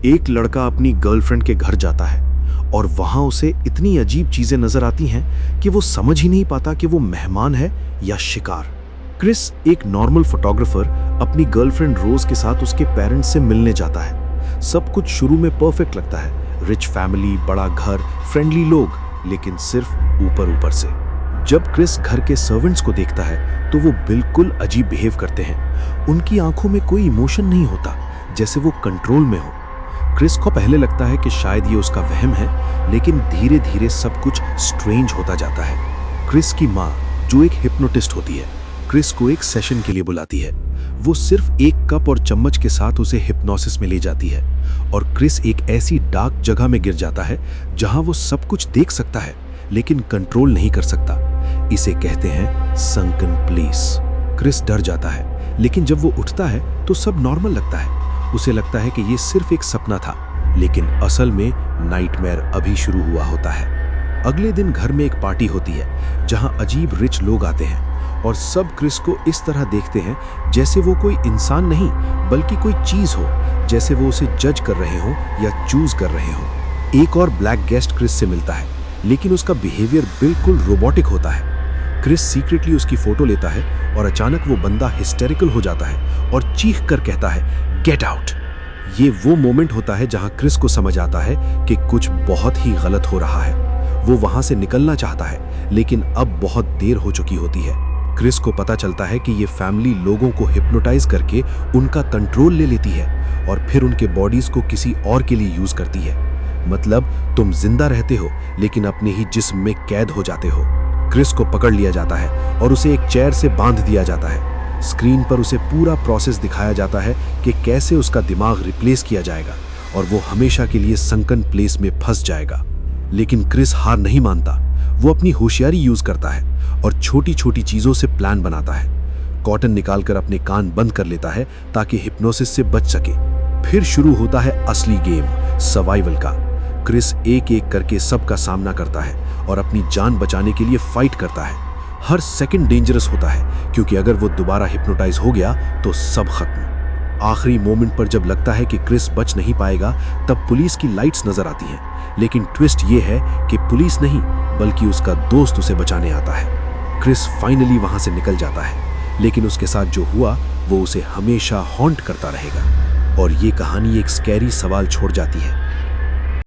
एक लड़का अपनी गर्लफ्रेंड के घर जाता है और वहां उसे इतनी अजीब चीजें नजर आती हैं कि वो समझ ही नहीं पाता कि वो मेहमान है या शिकार। क्रिस, एक नॉर्मल फोटोग्राफर, अपनी गर्लफ्रेंड रोज के साथ उसके पेरेंट्स से मिलने जाता है। सब कुछ शुरू में परफेक्ट लगता है, रिच फैमिली, बड़ा घर, फ्रेंडली लोग, लेकिन सिर्फ ऊपर ऊपर से। जब क्रिस घर के सर्वेंट्स को देखता है तो वो बिल्कुल अजीब बिहेव करते हैं। उनकी आंखों में कोई इमोशन नहीं होता, जैसे वो कंट्रोल में हो। क्रिस को पहले लगता है कि शायद ये उसका वहम है, लेकिन धीरे धीरे सब कुछ स्ट्रेंज होता जाता है। क्रिस की माँ, जो एक हिप्नोटिस्ट होती है, क्रिस को एक सेशन के लिए बुलाती है। वो सिर्फ एक कप और चम्मच के साथ उसे हिप्नोसिस में ले जाती है और क्रिस एक ऐसी डार्क जगह में गिर जाता है जहां वो सब कुछ देख सकता है लेकिन कंट्रोल नहीं कर सकता। इसे कहते हैं संकन प्लेस। क्रिस डर जाता है, लेकिन जब वो उठता है तो सब नॉर्मल लगता है। उसे लगता है कि ये सिर्फ एक सपना था, लेकिन असल में नाइटमेयर अभी शुरू हुआ होता है। अगले दिन घर में एक पार्टी होती है जहां अजीब रिच लोग आते हैं और सब क्रिस को इस तरह देखते हैं जैसे वो कोई इंसान नहीं बल्कि कोई चीज हो, जैसे वो उसे जज कर रहे हो या चूज कर रहे हो। एक और ब्लैक गेस्ट क्रिस से मिलता है, लेकिन उसका बिहेवियर बिल्कुल रोबोटिक होता है। क्रिस सीक्रेटली उसकी फोटो लेता है और अचानक वो बंदा हिस्टेरिकल हो जाता है और चीख कर कहता है, गेट आउट। ये वो मोमेंट होता है जहां क्रिस को समझ आता है कि कुछ बहुत ही गलत हो रहा है। वो वहां से निकलना चाहता है, लेकिन अब बहुत देर हो चुकी होती है। क्रिस को पता चलता है कि ये फैमिली लोगों को हिप्नोटाइज करके उनका कंट्रोल ले लेती है और फिर उनके बॉडीज को किसी और के लिए यूज करती है। मतलब तुम जिंदा रहते हो लेकिन अपने ही जिस्म में कैद हो जाते हो। क्रिस को पकड़ लिया जाता है और उसे एक चेयर से बांध दिया जाता है। स्क्रीन पर उसे पूरा प्रोसेस दिखाया जाता है कि कैसे उसका दिमाग रिप्लेस किया जाएगा और वो हमेशा के लिए संकन प्लेस में फंस जाएगा। लेकिन क्रिस हार नहीं मानता। वो अपनी होशियारी यूज करता है और छोटी छोटी चीजों से प्लान बनाता है। कॉटन निकालकर अपने कान बंद कर लेता है ताकि हिप्नोसिस से बच सके। फिर शुरू होता है असली गेम, सर्वाइवल का। क्रिस एक एक करके सबका सामना करता है और अपनी जान बचाने के लिए फाइट करता है। हर सेकंड डेंजरस होता है, क्योंकि अगर वो दोबारा हिप्नोटाइज हो गया तो सब खत्म। आखिरी मोमेंट पर जब लगता है कि क्रिस बच नहीं पाएगा, तब पुलिस की लाइट्स नजर आती हैं। लेकिन ट्विस्ट ये है कि पुलिस नहीं बल्कि उसका दोस्त उसे बचाने आता है। क्रिस फाइनली वहां से निकल जाता है, लेकिन उसके साथ जो हुआ वो उसे हमेशा हॉन्ट करता रहेगा। और ये कहानी एक स्कैरी सवाल छोड़ जाती है।